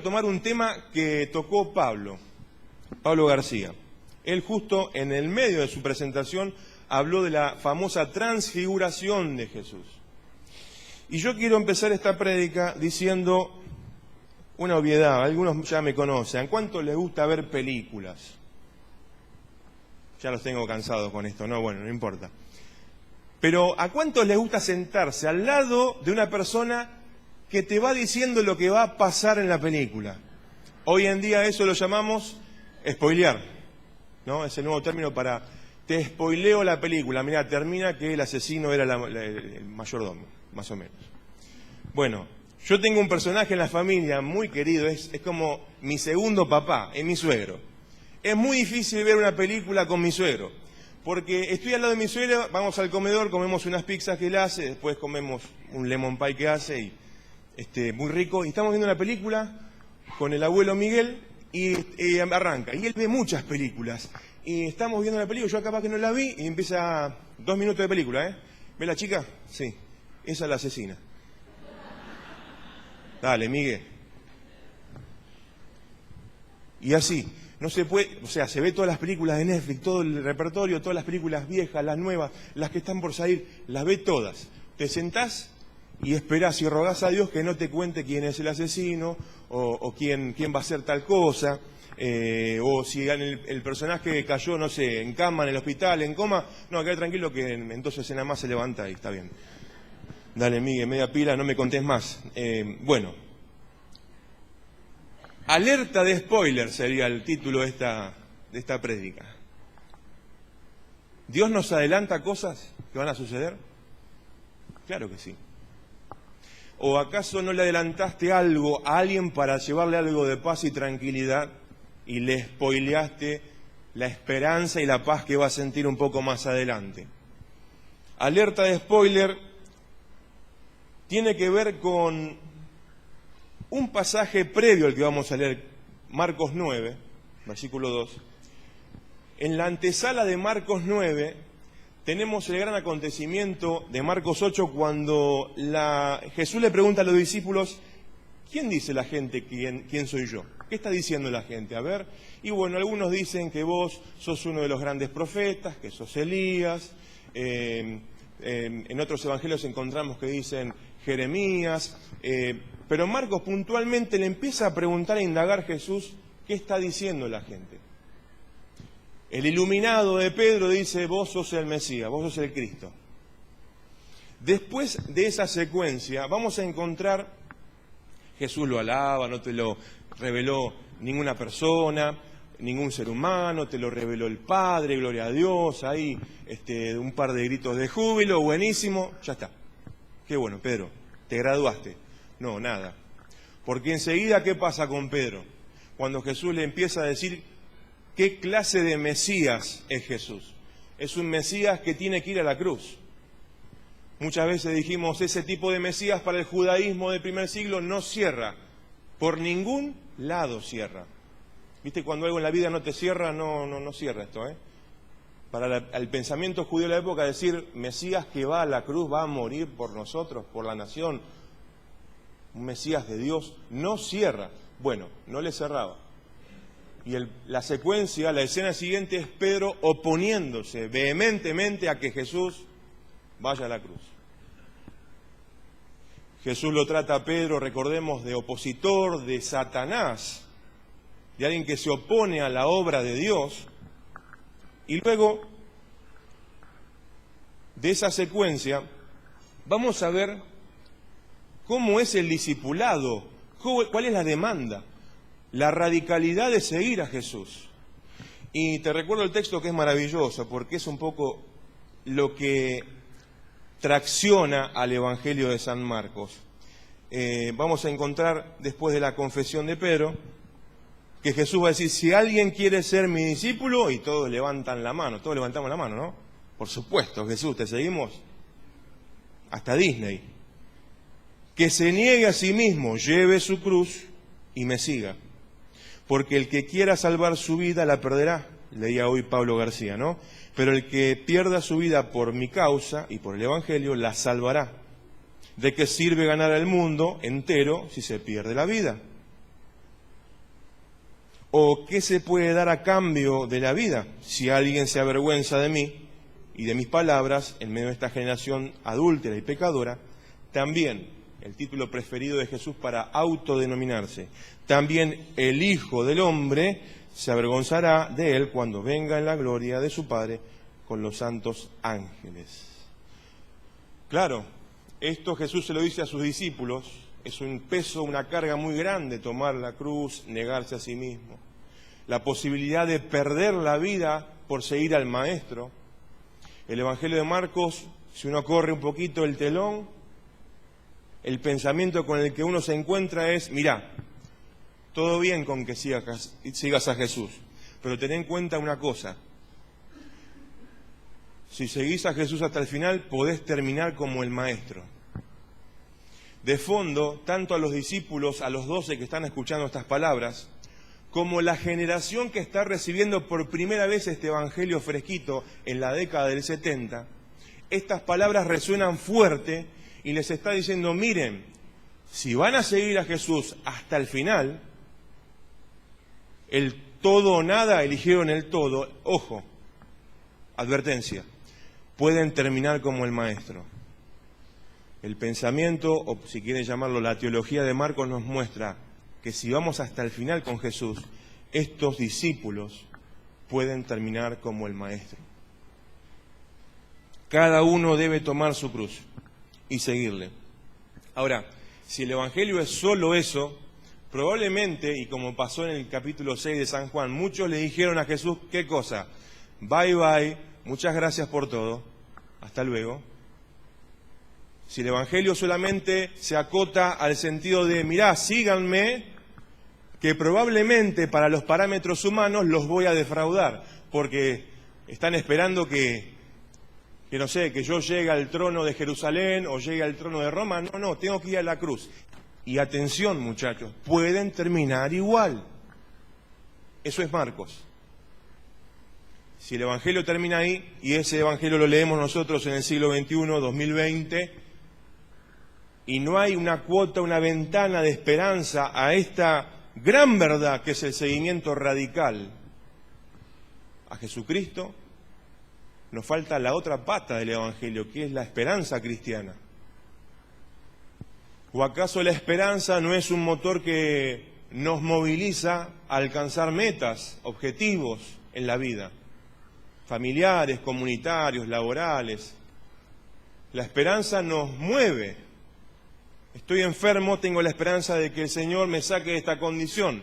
Tomar un tema que tocó Pablo García. Él justo en el medio de su presentación habló de la famosa transfiguración de Jesús. Y yo quiero empezar esta prédica diciendo una obviedad. Algunos ya me conocen. ¿A cuántos les gusta ver películas? Ya los tengo cansados con esto, ¿no? Bueno, no importa. Pero ¿a cuántos les gusta sentarse al lado de una persona que te va diciendo lo que va a pasar en la película? Hoy en día eso lo llamamos spoilear, ¿no? Es el nuevo término para te spoileo la película. Mirá, termina que el asesino era el mayordomo, más o menos. Bueno, yo tengo un personaje en la familia muy querido, es como mi segundo papá, es mi suegro. Es muy difícil ver una película con mi suegro, porque estoy al lado de mi suegro, vamos al comedor, comemos unas pizzas que él hace, después comemos un lemon pie que hace, y muy rico, y estamos viendo una película con el abuelo Miguel, y arranca, y él ve muchas películas, y estamos viendo la película, yo capaz que no la vi, y empieza 2 minutos de película, ¿eh? ¿Ve la chica? Sí, esa es la asesina. Dale, Miguel. Y así, no se puede, o sea, se ve todas las películas de Netflix, todo el repertorio, todas las películas viejas, las nuevas, las que están por salir, las ve todas. Te sentás y esperás y rogás a Dios que no te cuente quién es el asesino, o quién va a hacer tal cosa, o si el personaje cayó, no sé, en cama, en el hospital, en coma, no, quedá tranquilo que entonces nada más se levanta y está bien. Dale, Miguel, media pila, no me contés más. Bueno, alerta de spoiler sería el título de esta prédica. ¿Dios nos adelanta cosas que van a suceder? Claro que sí. ¿O acaso no le adelantaste algo a alguien para llevarle algo de paz y tranquilidad y le spoileaste la esperanza y la paz que va a sentir un poco más adelante? Alerta de spoiler tiene que ver con un pasaje previo al que vamos a leer, Marcos 9, versículo 2. En la antesala de Marcos 9 tenemos el gran acontecimiento de Marcos 8 cuando Jesús le pregunta a los discípulos, ¿quién dice la gente quién soy yo? ¿Qué está diciendo la gente? A ver, y bueno, algunos dicen que vos sos uno de los grandes profetas, que sos Elías, en otros evangelios encontramos que dicen Jeremías, pero Marcos puntualmente le empieza a preguntar, a indagar Jesús, ¿qué está diciendo la gente? El iluminado de Pedro dice, vos sos el Mesías, vos sos el Cristo. Después de esa secuencia vamos a encontrar, Jesús lo alaba, no te lo reveló ninguna persona, ningún ser humano, te lo reveló el Padre, gloria a Dios, ahí un par de gritos de júbilo, buenísimo, ya está. Qué bueno, Pedro, te graduaste. No, nada. Porque enseguida, ¿qué pasa con Pedro? Cuando Jesús le empieza a decir qué clase de Mesías es Jesús. Es un Mesías que tiene que ir a la cruz. Muchas veces dijimos, ese tipo de Mesías para el judaísmo del primer siglo no cierra. Por ningún lado cierra. ¿Viste? Cuando algo en la vida no te cierra, no cierra esto, ¿eh? Para el pensamiento judío de la época, decir Mesías que va a la cruz, va a morir por nosotros, por la nación, un Mesías de Dios, no cierra. Bueno, no le cerraba. Y la secuencia, la escena siguiente es Pedro oponiéndose vehementemente a que Jesús vaya a la cruz. Jesús lo trata a Pedro, recordemos, de opositor, de Satanás, de alguien que se opone a la obra de Dios. Y luego de esa secuencia vamos a ver cómo es el discipulado, cuál es la demanda, la radicalidad de seguir a Jesús. Y te recuerdo el texto que es maravilloso, porque es un poco lo que tracciona al Evangelio de San Marcos. Vamos a encontrar, después de la confesión de Pedro, que Jesús va a decir, si alguien quiere ser mi discípulo, y todos levantan la mano, todos levantamos la mano, ¿no? Por supuesto, Jesús, te seguimos hasta Disney. Que se niegue a sí mismo, lleve su cruz y me siga. Porque el que quiera salvar su vida la perderá, leía hoy Pablo García, ¿no? Pero el que pierda su vida por mi causa y por el Evangelio, la salvará. ¿De qué sirve ganar al mundo entero si se pierde la vida? ¿O qué se puede dar a cambio de la vida si alguien se avergüenza de mí y de mis palabras en medio de esta generación adúltera y pecadora? También el título preferido de Jesús para autodenominarse. También el Hijo del Hombre se avergonzará de él cuando venga en la gloria de su Padre con los santos ángeles. Claro, esto Jesús se lo dice a sus discípulos. Es un peso, una carga muy grande tomar la cruz, negarse a sí mismo. La posibilidad de perder la vida por seguir al Maestro. El Evangelio de Marcos, si uno corre un poquito el telón, el pensamiento con el que uno se encuentra es: mirá, todo bien con que sigas a Jesús, pero ten en cuenta una cosa: si seguís a Jesús hasta el final, podés terminar como el Maestro. De fondo, tanto a los discípulos, a los 12 que están escuchando estas palabras, como la generación que está recibiendo por primera vez este Evangelio fresquito en la década del 70, estas palabras resuenan fuerte y les está diciendo: miren, si van a seguir a Jesús hasta el final, el todo o nada, eligieron el todo. Ojo, advertencia, pueden terminar como el Maestro. El pensamiento, o si quieren llamarlo la teología de Marcos, nos muestra que si vamos hasta el final con Jesús, estos discípulos pueden terminar como el Maestro. Cada uno debe tomar su cruz y seguirle. Ahora, si el Evangelio es solo eso, probablemente, y como pasó en el capítulo 6 de San Juan, muchos le dijeron a Jesús: ¿qué cosa? Bye bye, muchas gracias por todo, hasta luego. Si el Evangelio solamente se acota al sentido de: mirá, síganme, que probablemente para los parámetros humanos los voy a defraudar, porque están esperando que no sé, que yo llegue al trono de Jerusalén o llegue al trono de Roma. No, tengo que ir a la cruz. Y atención, muchachos, pueden terminar igual. Eso es Marcos. Si el Evangelio termina ahí, y ese Evangelio lo leemos nosotros en el siglo XXI, 2020, y no hay una cuota, una ventana de esperanza a esta gran verdad que es el seguimiento radical a Jesucristo, nos falta la otra pata del Evangelio, que es la esperanza cristiana. ¿O acaso la esperanza no es un motor que nos moviliza a alcanzar metas, objetivos en la vida? Familiares, comunitarios, laborales. La esperanza nos mueve. Estoy enfermo, tengo la esperanza de que el Señor me saque de esta condición.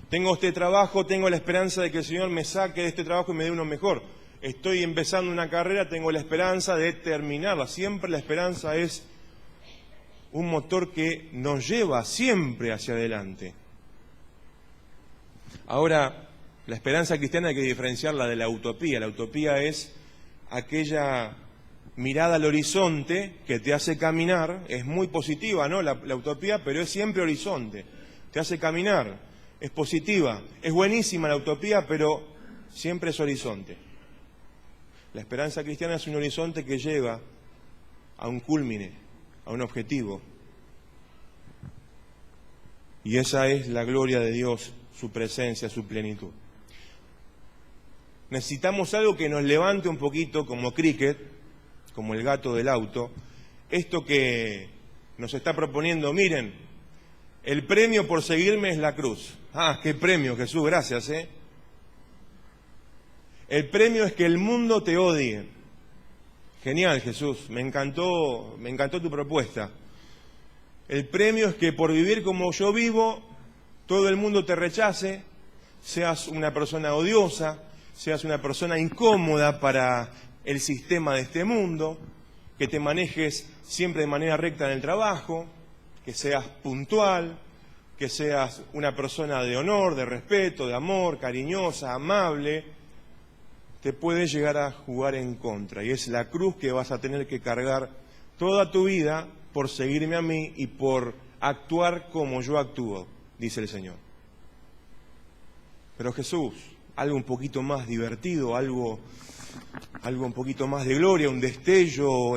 Tengo este trabajo, tengo la esperanza de que el Señor me saque de este trabajo y me dé uno mejor. Estoy empezando una carrera, tengo la esperanza de terminarla. Siempre la esperanza es un motor que nos lleva siempre hacia adelante. Ahora, la esperanza cristiana hay que diferenciarla de la utopía. La utopía es aquella mirada al horizonte que te hace caminar. Es muy positiva, ¿no? La utopía, pero es siempre horizonte. Te hace caminar, es positiva. Es buenísima la utopía, pero siempre es horizonte. La esperanza cristiana es un horizonte que lleva a un cúlmine, a un objetivo. Y esa es la gloria de Dios, su presencia, su plenitud. Necesitamos algo que nos levante un poquito como cricket, como el gato del auto. Esto que nos está proponiendo: miren, el premio por seguirme es la cruz. Ah, qué premio, Jesús, gracias, El premio es que el mundo te odie. Genial, Jesús, me encantó tu propuesta. El premio es que por vivir como yo vivo, todo el mundo te rechace, seas una persona odiosa, seas una persona incómoda para el sistema de este mundo, que te manejes siempre de manera recta en el trabajo, que seas puntual, que seas una persona de honor, de respeto, de amor, cariñosa, amable. Te puede llegar a jugar en contra, y es la cruz que vas a tener que cargar toda tu vida por seguirme a mí y por actuar como yo actúo, dice el Señor. Pero Jesús, algo un poquito más divertido, algo un poquito más de gloria, un destello,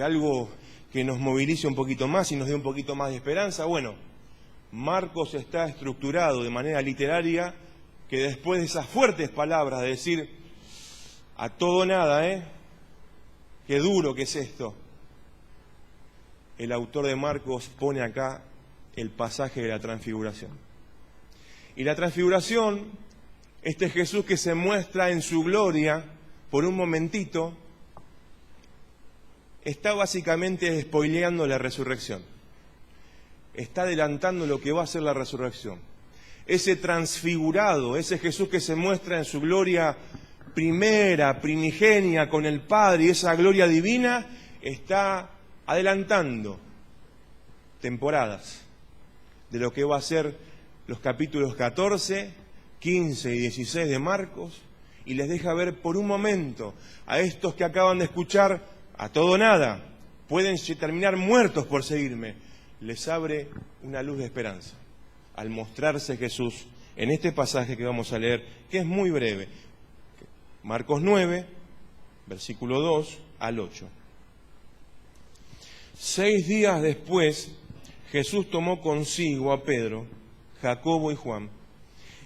algo que nos movilice un poquito más y nos dé un poquito más de esperanza. Bueno, Marcos está estructurado de manera literaria que después de esas fuertes palabras de decir a todo o nada, qué duro que es esto, el autor de Marcos pone acá el pasaje de la transfiguración. Y la transfiguración, este Jesús que se muestra en su gloria por un momentito, está básicamente spoileando la resurrección. Está adelantando lo que va a ser la resurrección. Ese transfigurado, ese Jesús que se muestra en su gloria primera, primigenia con el Padre y esa gloria divina, está adelantando temporadas de lo que va a ser los capítulos 14, 15 y 16 de Marcos, y les deja ver por un momento a estos que acaban de escuchar a todo o nada, pueden terminar muertos por seguirme, les abre una luz de esperanza al mostrarse Jesús en este pasaje que vamos a leer, que es muy breve. Marcos 9, versículo 2 al 8. 6 días después, Jesús tomó consigo a Pedro, Jacobo y Juan,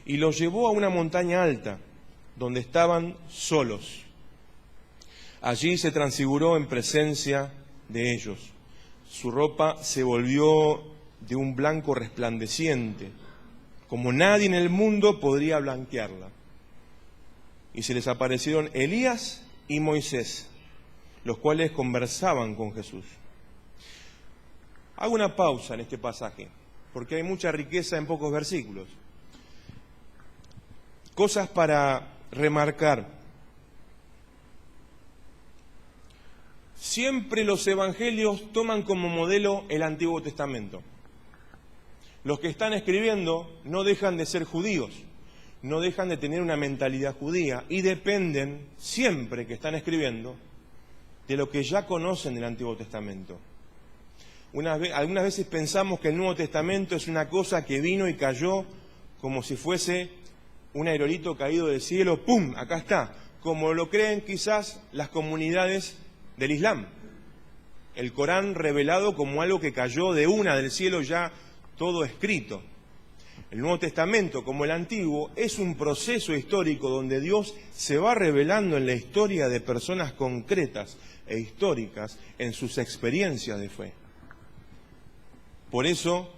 y los llevó a una montaña alta, donde estaban solos. Allí se transfiguró en presencia de ellos. Su ropa se volvió de un blanco resplandeciente, como nadie en el mundo podría blanquearla. Y se les aparecieron Elías y Moisés, los cuales conversaban con Jesús. Hago una pausa en este pasaje, porque hay mucha riqueza en pocos versículos. Cosas para remarcar. Siempre los evangelios toman como modelo el Antiguo Testamento. Los que están escribiendo no dejan de ser judíos, no dejan de tener una mentalidad judía y dependen, siempre que están escribiendo, de lo que ya conocen del Antiguo Testamento. Algunas veces pensamos que el Nuevo Testamento es una cosa que vino y cayó como si fuese un aerolito caído del cielo, ¡pum!, acá está, como lo creen quizás las comunidades del Islam. El Corán revelado como algo que cayó de una del cielo ya todo escrito. El Nuevo Testamento, como el Antiguo, es un proceso histórico donde Dios se va revelando en la historia de personas concretas e históricas en sus experiencias de fe. Por eso,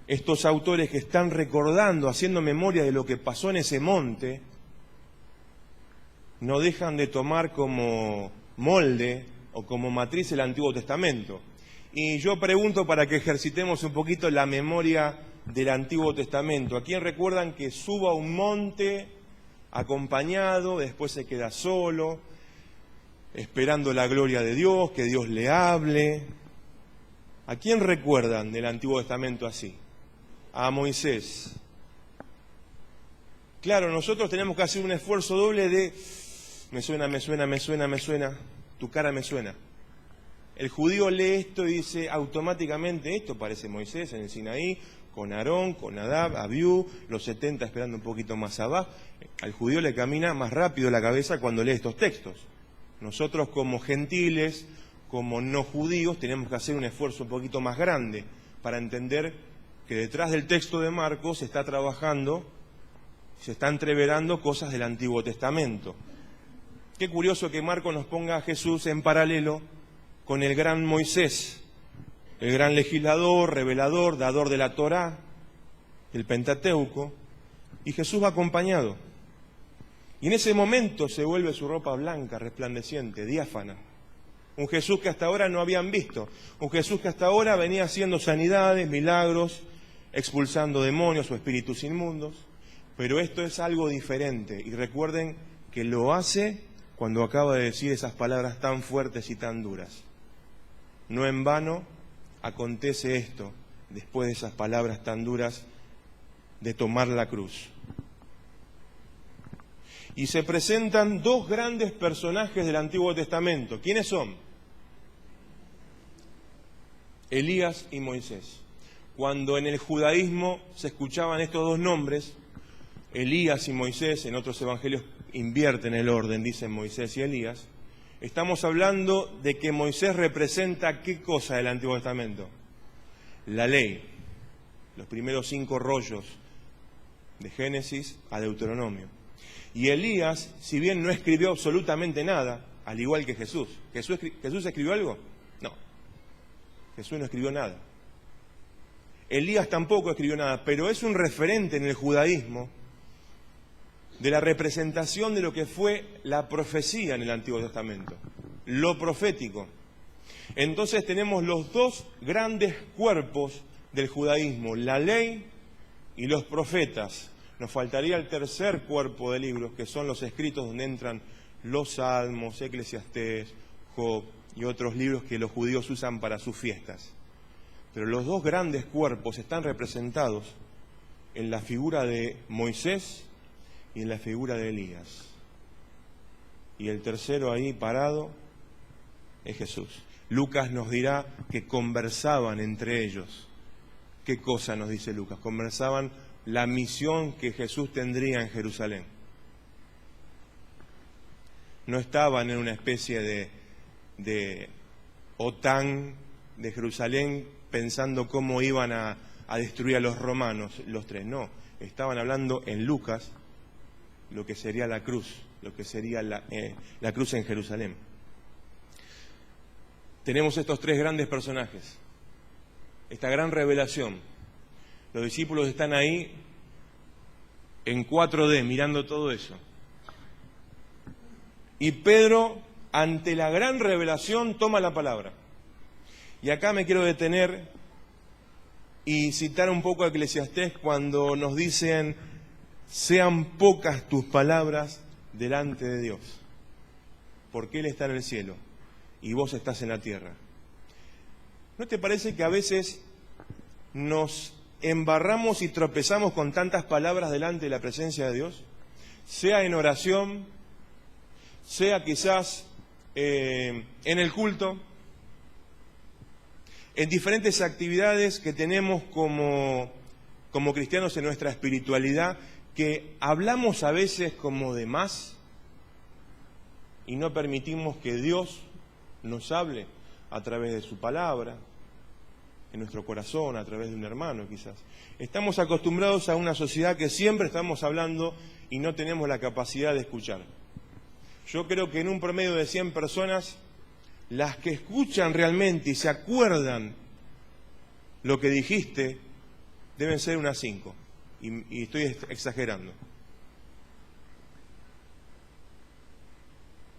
estos autores que están recordando, haciendo memoria de lo que pasó en ese monte, no dejan de tomar como molde o como matriz el Antiguo Testamento. Y yo pregunto para que ejercitemos un poquito la memoria del Antiguo Testamento. ¿A quién recuerdan que suba a un monte acompañado, después se queda solo, esperando la gloria de Dios, que Dios le hable? ¿A quién recuerdan del Antiguo Testamento así? A Moisés. Claro, nosotros tenemos que hacer un esfuerzo doble de me suena, me suena, me suena, me suena, tu cara me suena. El judío lee esto y dice automáticamente, esto parece Moisés en el Sinaí, con Aarón, con Nadab, Abiú, los 70 esperando un poquito más abajo. Al judío le camina más rápido la cabeza cuando lee estos textos. Nosotros como gentiles, como no judíos, tenemos que hacer un esfuerzo un poquito más grande para entender que detrás del texto de Marcos se está trabajando, se está entreverando cosas del Antiguo Testamento. Qué curioso que Marcos nos ponga a Jesús en paralelo con el gran Moisés, el gran legislador, revelador, dador de la Torá, el Pentateuco, y Jesús va acompañado. Y en ese momento se vuelve su ropa blanca, resplandeciente, diáfana. Un Jesús que hasta ahora no habían visto, un Jesús que hasta ahora venía haciendo sanidades, milagros, expulsando demonios o espíritus inmundos, pero esto es algo diferente, y recuerden que lo hace cuando acaba de decir esas palabras tan fuertes y tan duras. No en vano acontece esto, después de esas palabras tan duras, de tomar la cruz. Y se presentan dos grandes personajes del Antiguo Testamento. ¿Quiénes son? Elías y Moisés. Cuando en el judaísmo se escuchaban estos dos nombres, Elías y Moisés, en otros evangelios invierten el orden, dicen Moisés y Elías, estamos hablando de que Moisés representa ¿qué cosa del Antiguo Testamento? La ley. los primeros 5 rollos de Génesis a Deuteronomio. Y Elías, si bien no escribió absolutamente nada, al igual que Jesús. ¿Jesús escribió algo? No. Jesús no escribió nada. Elías tampoco escribió nada, pero es un referente en el judaísmo de la representación de lo que fue la profecía en el Antiguo Testamento, lo profético. Entonces tenemos los 2 grandes cuerpos del judaísmo, la ley y los profetas. Nos faltaría el tercer cuerpo de libros, que son los escritos donde entran los Salmos, Eclesiastés, Job y otros libros que los judíos usan para sus fiestas. Pero los 2 grandes cuerpos están representados en la figura de Moisés y en la figura de Elías. Y el tercero ahí parado es Jesús. Lucas nos dirá que conversaban entre ellos. ¿Qué cosa nos dice Lucas? Conversaban la misión que Jesús tendría en Jerusalén. No estaban en una especie de OTAN de Jerusalén pensando cómo iban a destruir a los romanos, los 3. No, estaban hablando en Lucas lo que sería la cruz, lo que sería la cruz en Jerusalén. Tenemos estos 3 grandes personajes, esta gran revelación. Los discípulos están ahí en 4D mirando todo eso. Y Pedro, ante la gran revelación, toma la palabra. Y acá me quiero detener y citar un poco a Eclesiastés cuando nos dicen: sean pocas tus palabras delante de Dios, porque Él está en el cielo y vos estás en la tierra. ¿No te parece que a veces nos embarramos y tropezamos con tantas palabras delante de la presencia de Dios? Sea en oración, sea quizás en el culto, en diferentes actividades que tenemos como cristianos en nuestra espiritualidad, que hablamos a veces como de más y no permitimos que Dios nos hable a través de su palabra, en nuestro corazón, a través de un hermano quizás. Estamos acostumbrados a una sociedad que siempre estamos hablando y no tenemos la capacidad de escuchar. Yo creo que en un promedio de 100 personas, las que escuchan realmente y se acuerdan lo que dijiste, deben ser unas 5. Y estoy exagerando.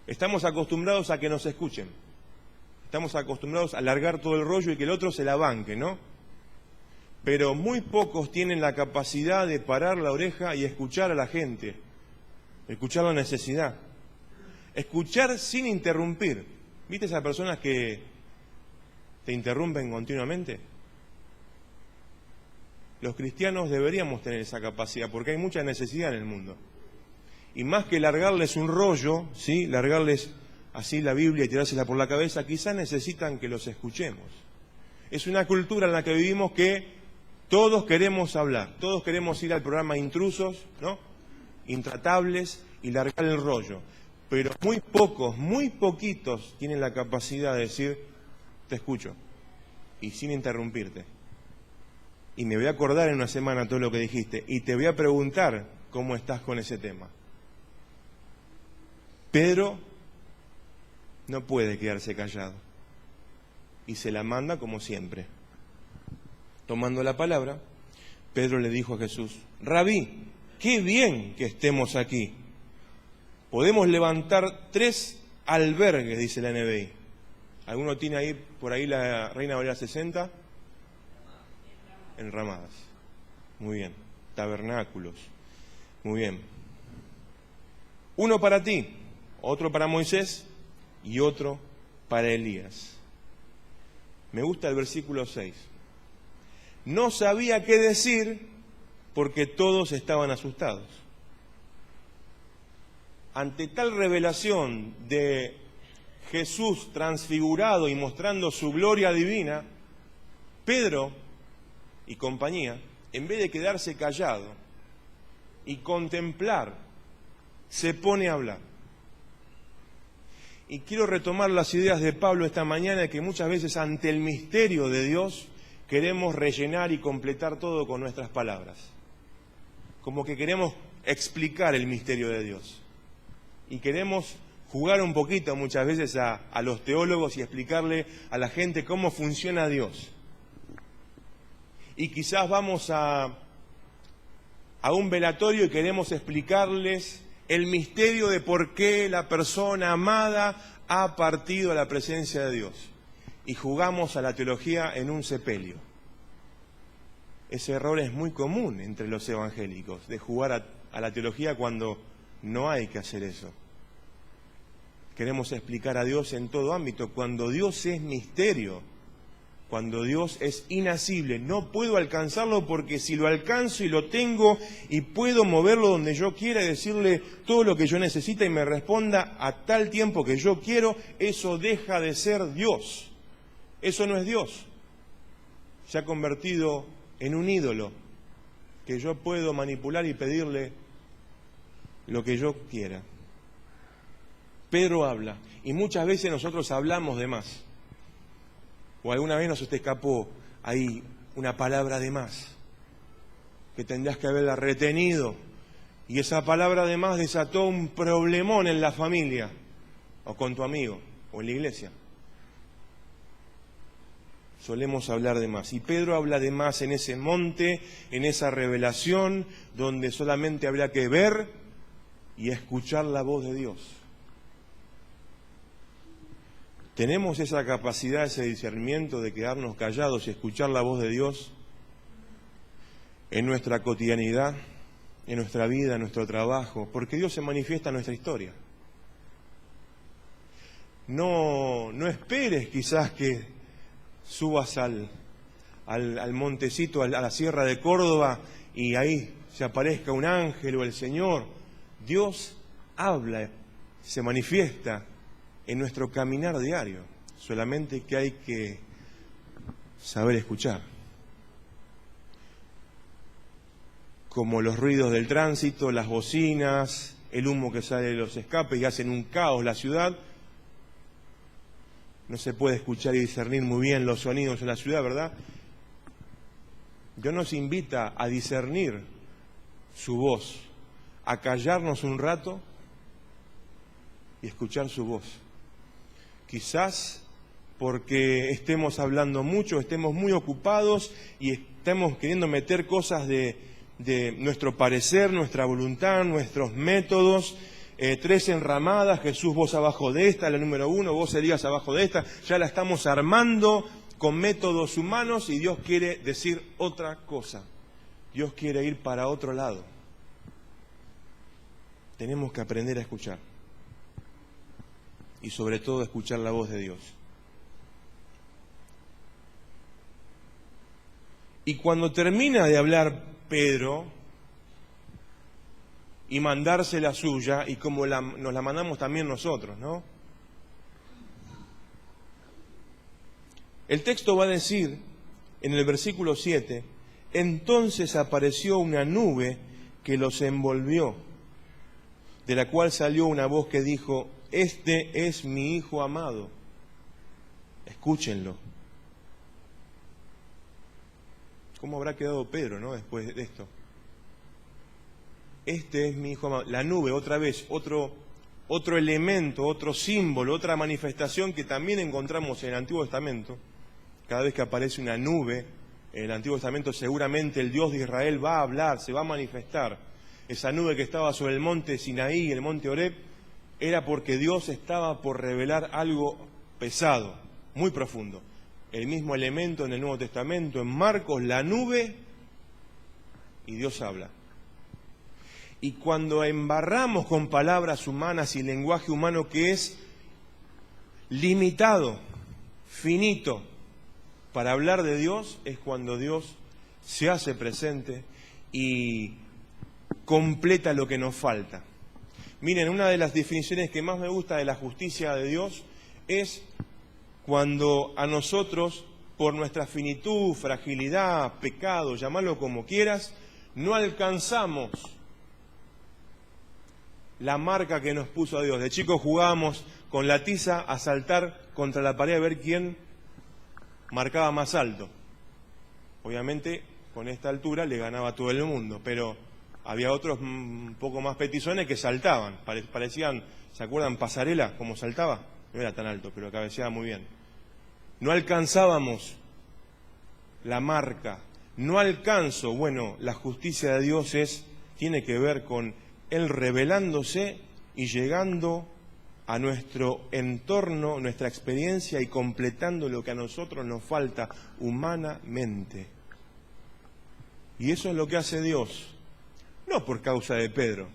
Estamos acostumbrados a que nos escuchen. Estamos acostumbrados a largar todo el rollo y que el otro se la banque, ¿no? Pero muy pocos tienen la capacidad de parar la oreja y escuchar a la gente, escuchar la necesidad, escuchar sin interrumpir. ¿Viste esas personas que te interrumpen continuamente? Los cristianos deberíamos tener esa capacidad porque hay mucha necesidad en el mundo. Y más que largarles un rollo, ¿sí? Largarles así la Biblia y tirársela por la cabeza, quizás necesitan que los escuchemos. Es una cultura en la que vivimos que todos queremos hablar, todos queremos ir al programa Intrusos, ¿no? Intratables, y largar el rollo. Pero muy pocos, muy poquitos tienen la capacidad de decir: te escucho, y sin interrumpirte. Y me voy a acordar en una semana todo lo que dijiste, y te voy a preguntar cómo estás con ese tema. Pedro no puede quedarse callado y se la manda como siempre. Tomando la palabra, Pedro le dijo a Jesús: Rabí, qué bien que estemos aquí. Podemos levantar 3 albergues, dice la NBI. ¿Alguno tiene ahí por ahí la Reina Valera 60? Enramadas. Muy bien. Tabernáculos. Muy bien. Uno para ti, otro para Moisés y otro para Elías. Me gusta el versículo 6. No sabía qué decir porque todos estaban asustados. Ante tal revelación de Jesús transfigurado y mostrando su gloria divina, Pedro y compañía, en vez de quedarse callado y contemplar, se pone a hablar. Y quiero retomar las ideas de Pablo esta mañana, de que muchas veces ante el misterio de Dios queremos rellenar y completar todo con nuestras palabras. Como que queremos explicar el misterio de Dios. Y queremos jugar un poquito muchas veces a los teólogos y explicarle a la gente cómo funciona Dios. Y quizás vamos a un velatorio y queremos explicarles el misterio de por qué la persona amada ha partido a la presencia de Dios. Y jugamos a la teología en un sepelio. Ese error es muy común entre los evangélicos, de jugar a la teología cuando no hay que hacer eso. Queremos explicar a Dios en todo ámbito, cuando Dios es misterio, cuando Dios es inacible. No puedo alcanzarlo porque si lo alcanzo y lo tengo y puedo moverlo donde yo quiera y decirle todo lo que yo necesite y me responda a tal tiempo que yo quiero, eso deja de ser Dios. Eso no es Dios. Se ha convertido en un ídolo que yo puedo manipular y pedirle lo que yo quiera. Pedro habla, y muchas veces nosotros hablamos de más. O alguna vez nos te escapó ahí una palabra de más, que tendrías que haberla retenido, y esa palabra de más desató un problemón en la familia, o con tu amigo, o en la iglesia. Solemos hablar de más. Y Pedro habla de más en ese monte, en esa revelación, donde solamente habría que ver y escuchar la voz de Dios. ¿Tenemos esa capacidad, ese discernimiento de quedarnos callados y escuchar la voz de Dios en nuestra cotidianidad, en nuestra vida, en nuestro trabajo? Porque Dios se manifiesta en nuestra historia. No esperes quizás que subas al montecito, a la sierra de Córdoba, y ahí se aparezca un ángel o el Señor. Dios habla, se manifiesta en nuestro caminar diario, solamente que hay que saber escuchar. Como los ruidos del tránsito, las bocinas, el humo que sale de los escapes y hacen un caos la ciudad. No se puede escuchar y discernir muy bien los sonidos en la ciudad, ¿verdad? Dios nos invita a discernir su voz, a callarnos un rato y escuchar su voz. Quizás porque estemos hablando mucho, estemos muy ocupados y estemos queriendo meter cosas de nuestro parecer, nuestra voluntad, nuestros métodos. 3 enramadas, Jesús vos abajo de esta, la número 1, vos Elías abajo de esta, ya la estamos armando con métodos humanos y Dios quiere decir otra cosa. Dios quiere ir para otro lado. Tenemos que aprender a escuchar. Y sobre todo escuchar la voz de Dios. Y cuando termina de hablar Pedro y mandarse la suya, y como nos la mandamos también nosotros, ¿no? El texto va a decir, en el versículo 7, entonces apareció una nube que los envolvió, de la cual salió una voz que dijo, este es mi Hijo amado, escúchenlo. ¿Cómo habrá quedado Pedro, no? Después de esto. Este es mi Hijo amado. La nube, otra vez, otro elemento, otro símbolo, otra manifestación que también encontramos en el Antiguo Testamento. Cada vez que aparece una nube en el Antiguo Testamento, seguramente el Dios de Israel va a hablar, se va a manifestar. Esa nube que estaba sobre el monte Sinaí, el monte Horeb, era porque Dios estaba por revelar algo pesado, muy profundo. El mismo elemento en el Nuevo Testamento, en Marcos, la nube, y Dios habla. Y cuando embarramos con palabras humanas y lenguaje humano que es limitado, finito, para hablar de Dios, es cuando Dios se hace presente y completa lo que nos falta. Miren, una de las definiciones que más me gusta de la justicia de Dios es cuando a nosotros, por nuestra finitud, fragilidad, pecado, llamarlo como quieras, no alcanzamos la marca que nos puso Dios. De chicos jugábamos con la tiza a saltar contra la pared a ver quién marcaba más alto. Obviamente, con esta altura le ganaba a todo el mundo, pero había otros un poco más petizones que saltaban, parecían, ¿se acuerdan Pasarela, cómo saltaba? No era tan alto, pero cabeceaba muy bien. No alcanzábamos la marca, no alcanzo. Bueno, la justicia de Dios tiene que ver con Él revelándose y llegando a nuestro entorno, nuestra experiencia y completando lo que a nosotros nos falta humanamente. Y eso es lo que hace Dios, no por causa de Pedro,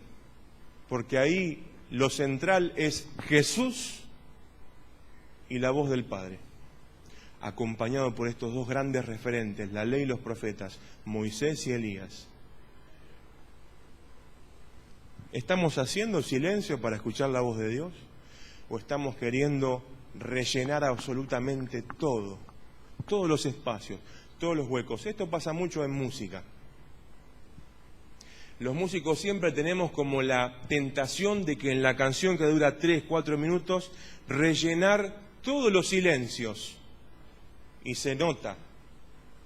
porque ahí lo central es Jesús y la voz del Padre, acompañado por estos dos grandes referentes, la ley y los profetas, Moisés y Elías. ¿Estamos haciendo silencio para escuchar la voz de Dios? ¿O estamos queriendo rellenar absolutamente todo, todos los espacios, todos los huecos? Esto pasa mucho en música. Los músicos siempre tenemos como la tentación de que en la canción que dura 3, 4 minutos, rellenar todos los silencios. Y se nota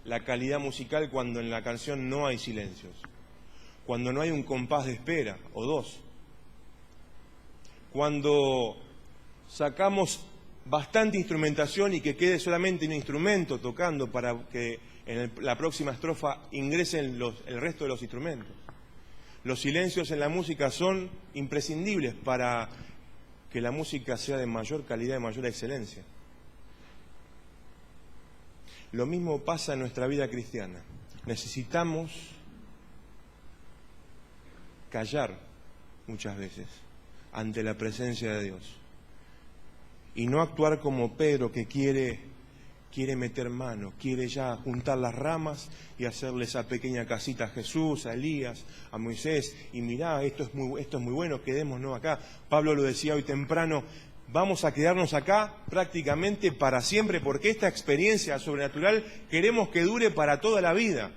la calidad musical cuando en la canción no hay silencios, cuando no hay un compás de espera o dos, cuando sacamos bastante instrumentación y que quede solamente un instrumento tocando para que en la próxima estrofa ingresen el resto de los instrumentos. Los silencios en la música son imprescindibles para que la música sea de mayor calidad, de mayor excelencia. Lo mismo pasa en nuestra vida cristiana. Necesitamos callar muchas veces ante la presencia de Dios y no actuar como Pedro, que quiere meter mano, quiere ya juntar las ramas y hacerle esa pequeña casita a Jesús, a Elías, a Moisés, y mirá, esto es muy bueno, quedémonos acá. Pablo lo decía hoy temprano, vamos a quedarnos acá prácticamente para siempre, porque esta experiencia sobrenatural queremos que dure para toda la vida.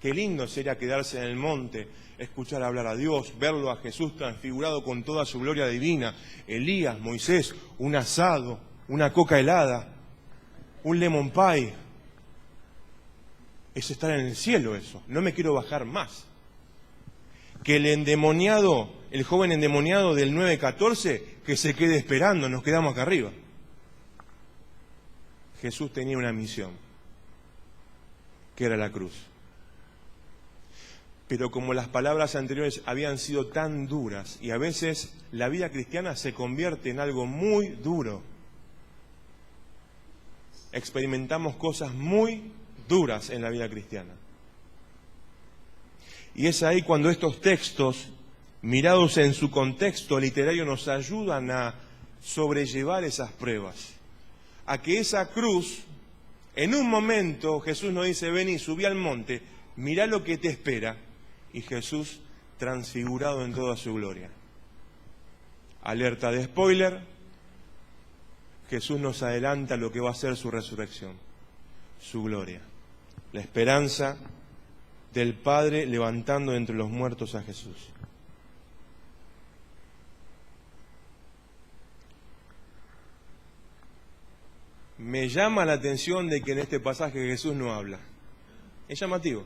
Qué lindo sería quedarse en el monte, escuchar hablar a Dios, verlo a Jesús transfigurado con toda su gloria divina, Elías, Moisés, un asado, una coca helada, un lemon pie. Es estar en el cielo eso, no me quiero bajar más. Que el endemoniado, el joven endemoniado del 9:14, que se quede esperando, nos quedamos acá arriba. Jesús tenía una misión, que era la cruz. Pero como las palabras anteriores habían sido tan duras, y a veces la vida cristiana se convierte en algo muy duro, experimentamos cosas muy duras en la vida cristiana. Y es ahí cuando estos textos, mirados en su contexto literario, nos ayudan a sobrellevar esas pruebas. A que esa cruz, en un momento Jesús nos dice, ven y subí al monte, mirá lo que te espera. Y Jesús transfigurado en toda su gloria. Alerta de spoiler, Jesús nos adelanta lo que va a ser su resurrección, su gloria, la esperanza del Padre levantando entre los muertos a Jesús. Me llama la atención de que en este pasaje Jesús no habla. Es llamativo.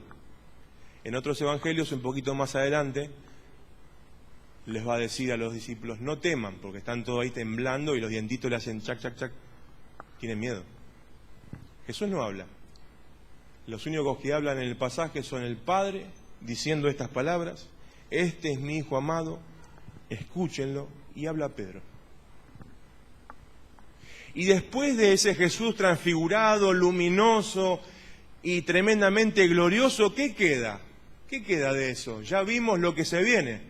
En otros evangelios, un poquito más adelante, les va a decir a los discípulos, no teman, porque están todos ahí temblando y los dientitos le hacen chac, chac, chac. Tienen miedo. Jesús no habla. Los únicos que hablan en el pasaje son el Padre, diciendo estas palabras, este es mi Hijo amado, escúchenlo, y habla Pedro. Y después de ese Jesús transfigurado, luminoso y tremendamente glorioso, ¿qué queda? ¿Qué queda de eso? Ya vimos lo que se viene.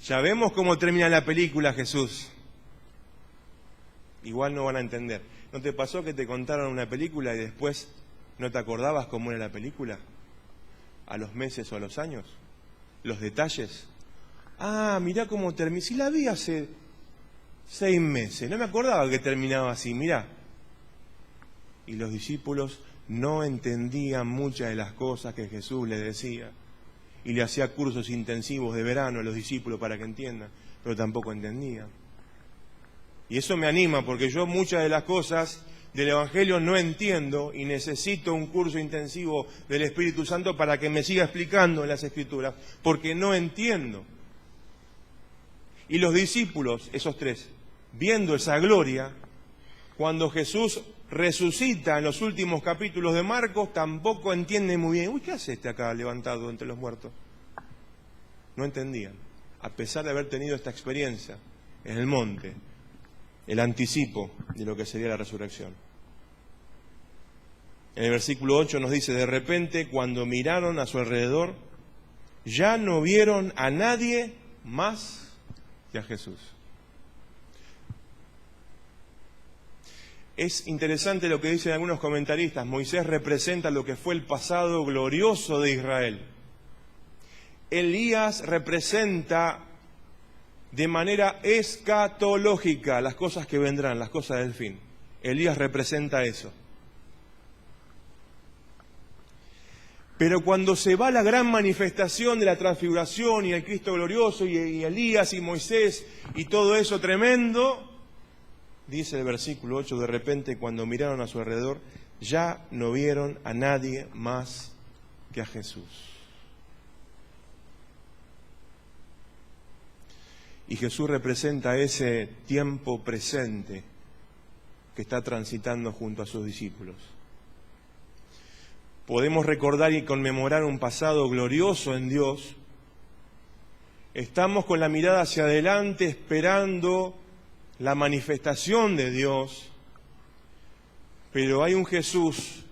Ya vemos cómo termina la película Jesús. Igual no van a entender. ¿No te pasó que te contaron una película y después no te acordabas cómo era la película? ¿A los meses o a los años? ¿Los detalles? Ah, mirá cómo terminó. Si la vi hace 6 meses, no me acordaba que terminaba así, mirá. Y los discípulos no entendían muchas de las cosas que Jesús les decía. Y le hacía cursos intensivos de verano a los discípulos para que entiendan, pero tampoco entendían. Y eso me anima, porque yo muchas de las cosas del Evangelio no entiendo y necesito un curso intensivo del Espíritu Santo para que me siga explicando en las Escrituras, porque no entiendo. Y los discípulos, esos tres, viendo esa gloria, cuando Jesús resucita en los últimos capítulos de Marcos, tampoco entienden muy bien. Uy, ¿qué hace este acá levantado entre los muertos? No entendían, a pesar de haber tenido esta experiencia en el monte, el anticipo de lo que sería la resurrección. En el versículo 8 nos dice, de repente, cuando miraron a su alrededor, ya no vieron a nadie más que a Jesús. Es interesante lo que dicen algunos comentaristas. Moisés representa lo que fue el pasado glorioso de Israel. Elías representa de manera escatológica las cosas que vendrán, las cosas del fin. Elías representa eso. Pero cuando se va la gran manifestación de la transfiguración y el Cristo glorioso y Elías y Moisés y todo eso tremendo, dice el versículo 8, de repente cuando miraron a su alrededor, ya no vieron a nadie más que a Jesús. Y Jesús representa ese tiempo presente que está transitando junto a sus discípulos. Podemos recordar y conmemorar un pasado glorioso en Dios. Estamos con la mirada hacia adelante esperando la manifestación de Dios, pero hay un Jesús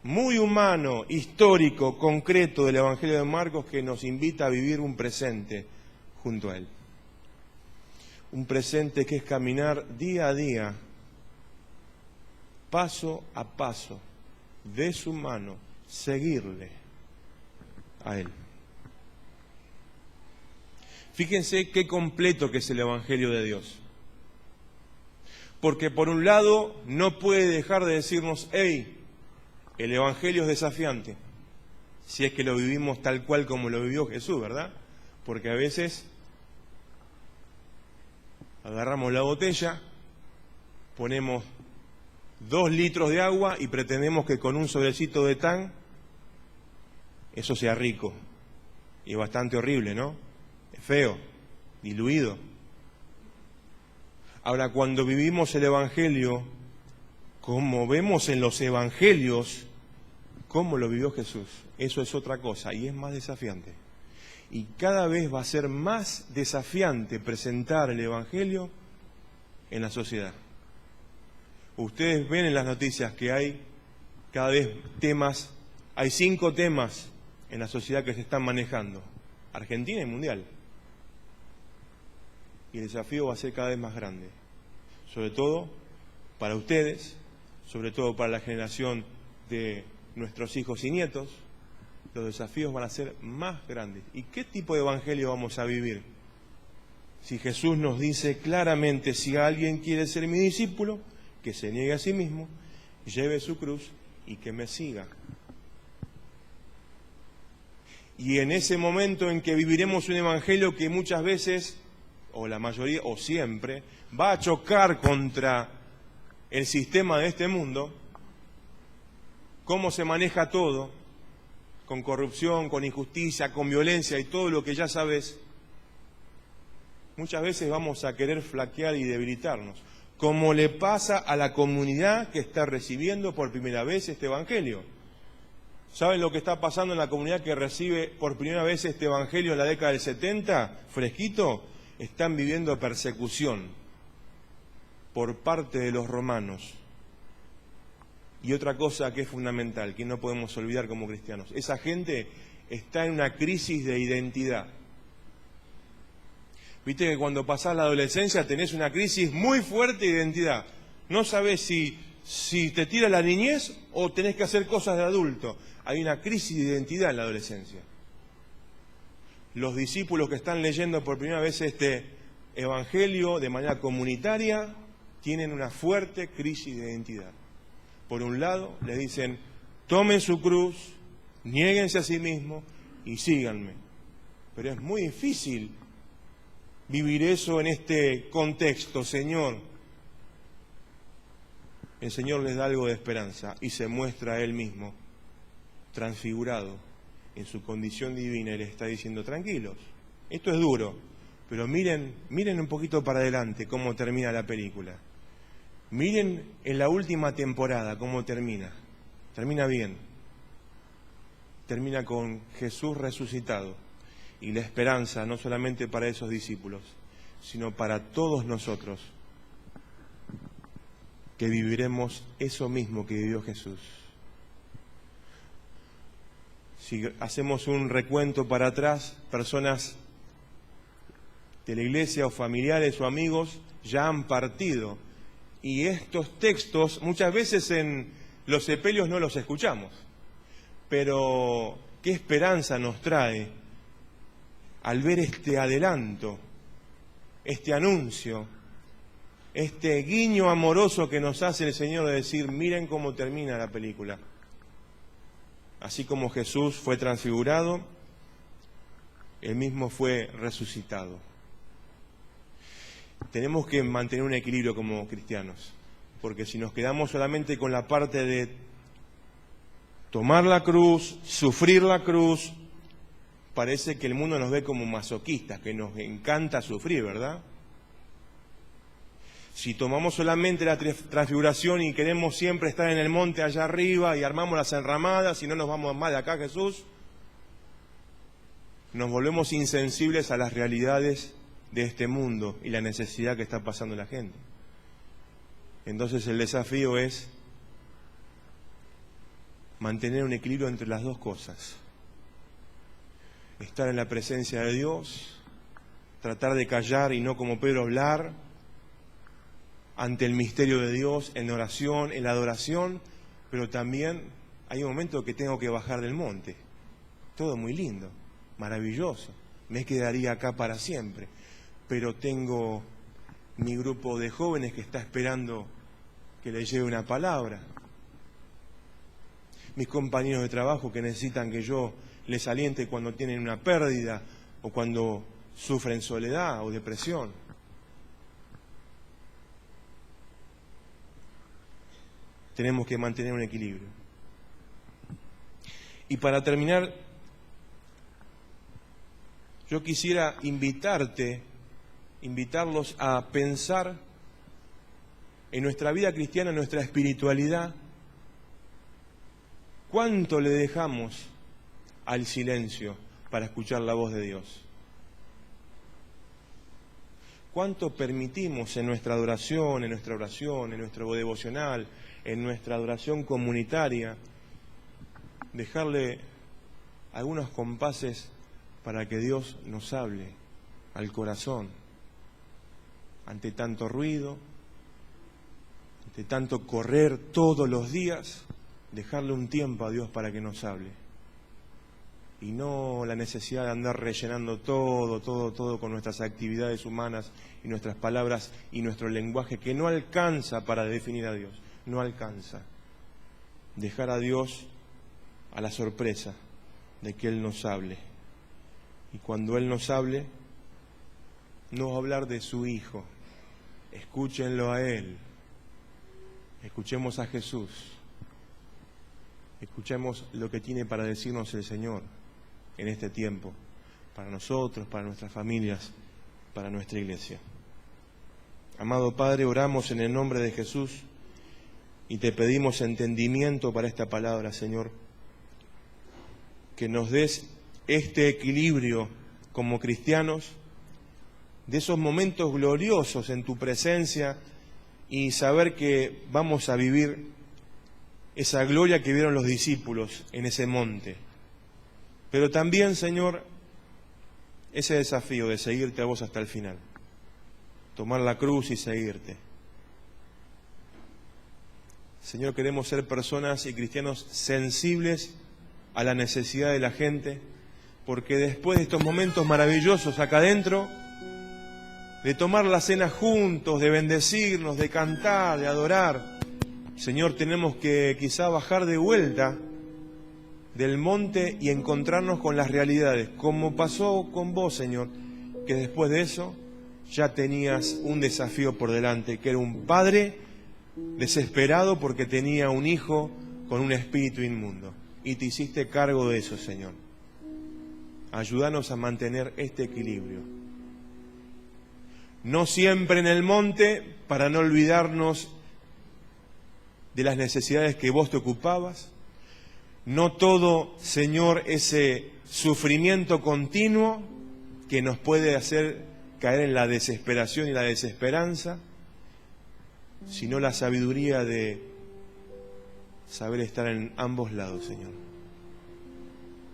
muy humano, histórico, concreto del Evangelio de Marcos que nos invita a vivir un presente junto a Él. Un presente que es caminar día a día, paso a paso, de su mano, seguirle a Él. Fíjense qué completo que es el Evangelio de Dios. Porque por un lado no puede dejar de decirnos, hey, el Evangelio es desafiante, si es que lo vivimos tal cual como lo vivió Jesús, ¿verdad? Porque a veces agarramos la botella, ponemos 2 litros de agua y pretendemos que con un sobrecito de tan eso sea rico. Y bastante horrible, ¿no? Es feo, diluido. Ahora, cuando vivimos el Evangelio, como vemos en los Evangelios, cómo lo vivió Jesús, eso es otra cosa y es más desafiante. Y cada vez va a ser más desafiante presentar el Evangelio en la sociedad. Ustedes ven en las noticias que hay cada vez temas, hay 5 temas en la sociedad que se están manejando, Argentina y mundial. Y el desafío va a ser cada vez más grande, sobre todo para ustedes, sobre todo para la generación de nuestros hijos y nietos. Los desafíos van a ser más grandes. ¿Y qué tipo de evangelio vamos a vivir? Si Jesús nos dice claramente, si alguien quiere ser mi discípulo, que se niegue a sí mismo, lleve su cruz y que me siga. Y en ese momento en que viviremos un evangelio que muchas veces, o la mayoría, o siempre, va a chocar contra el sistema de este mundo, cómo se maneja todo, con corrupción, con injusticia, con violencia y todo lo que ya sabes, muchas veces vamos a querer flaquear y debilitarnos, como le pasa a la comunidad que está recibiendo por primera vez este evangelio. ¿Saben lo que está pasando en la comunidad que recibe por primera vez este evangelio en la década del 70, fresquito? Están viviendo persecución por parte de los romanos. Y otra cosa que es fundamental, que no podemos olvidar como cristianos, esa gente está en una crisis de identidad. Viste que cuando pasás la adolescencia tenés una crisis muy fuerte de identidad. No sabés si te tira la niñez o tenés que hacer cosas de adulto. Hay una crisis de identidad en la adolescencia. Los discípulos que están leyendo por primera vez este evangelio de manera comunitaria tienen una fuerte crisis de identidad. Por un lado, les dicen, tomen su cruz, niéguense a sí mismos y síganme. Pero es muy difícil vivir eso en este contexto, Señor. el Señor les da algo de esperanza y se muestra a Él mismo transfigurado en su condición divina y les está diciendo: tranquilos, esto es duro, pero miren un poquito para adelante cómo termina la película. Miren en la última temporada cómo termina. Termina bien. Termina con Jesús resucitado y la esperanza no solamente para esos discípulos, sino para todos nosotros, que viviremos eso mismo que vivió Jesús. Si hacemos un recuento para atrás, personas de la iglesia o familiares o amigos ya han partido, y estos textos muchas veces en los sepelios no los escuchamos, pero qué esperanza nos trae al ver este adelanto, este anuncio, este guiño amoroso que nos hace el Señor de decir: miren cómo termina la película. Así como Jesús fue transfigurado, Él mismo fue resucitado. Tenemos que mantener un equilibrio como cristianos, porque si nos quedamos solamente con la parte de tomar la cruz, sufrir la cruz, parece que el mundo nos ve como masoquistas, que nos encanta sufrir, ¿verdad? Si tomamos solamente la transfiguración y queremos siempre estar en el monte allá arriba y armamos las enramadas y no nos vamos más de acá, Jesús, nos volvemos insensibles a las realidades de este mundo y la necesidad que está pasando la gente. Entonces el desafío es mantener un equilibrio entre las dos cosas. Estar en la presencia de Dios, tratar de callar y no como Pedro hablar ante el misterio de Dios, en oración, en la adoración, pero también hay un momento que tengo que bajar del monte. Todo muy lindo, maravilloso, me quedaría acá para siempre, pero tengo mi grupo de jóvenes que está esperando que les lleve una palabra, mis compañeros de trabajo que necesitan que yo les aliente cuando tienen una pérdida o cuando sufren soledad o depresión. Tenemos que mantener un equilibrio. Y para terminar, yo quisiera invitarlos a pensar en nuestra vida cristiana, en nuestra espiritualidad, cuánto le dejamos al silencio para escuchar la voz de Dios. ¿Cuánto permitimos en nuestra adoración, en nuestra oración, en nuestro devocional, en nuestra adoración comunitaria, dejarle algunos compases para que Dios nos hable al corazón? Ante tanto ruido, ante tanto correr todos los días, dejarle un tiempo a Dios para que nos hable. Y no la necesidad de andar rellenando todo con nuestras actividades humanas y nuestras palabras y nuestro lenguaje que no alcanza para definir a Dios, no alcanza. Dejar a Dios a la sorpresa de que Él nos hable. Y cuando Él nos hable, no hablar de su Hijo, escúchenlo a Él, escuchemos a Jesús, escuchemos lo que tiene para decirnos el Señor en este tiempo, para nosotros, para nuestras familias, para nuestra iglesia. Amado Padre, oramos en el nombre de Jesús y te pedimos entendimiento para esta palabra, Señor, que nos des este equilibrio como cristianos, de esos momentos gloriosos en tu presencia y saber que vamos a vivir esa gloria que vieron los discípulos en ese monte. Pero también, Señor, ese desafío de seguirte a vos hasta el final, tomar la cruz y seguirte. Señor, queremos ser personas y cristianos sensibles a la necesidad de la gente, porque después de estos momentos maravillosos acá adentro, de tomar la cena juntos, de bendecirnos, de cantar, de adorar, Señor, tenemos que quizá bajar de vuelta del monte y encontrarnos con las realidades, como pasó con vos, Señor, que después de eso ya tenías un desafío por delante, que era un padre desesperado porque tenía un hijo con un espíritu inmundo. Y te hiciste cargo de eso, Señor. Ayúdanos a mantener este equilibrio. No siempre en el monte, para no olvidarnos de las necesidades que vos te ocupabas. No todo, Señor, ese sufrimiento continuo que nos puede hacer caer en la desesperación y la desesperanza, sino la sabiduría de saber estar en ambos lados, Señor.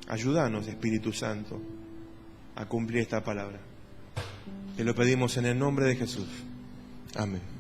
Ayúdanos, Espíritu Santo, a cumplir esta palabra. Te lo pedimos en el nombre de Jesús. Amén.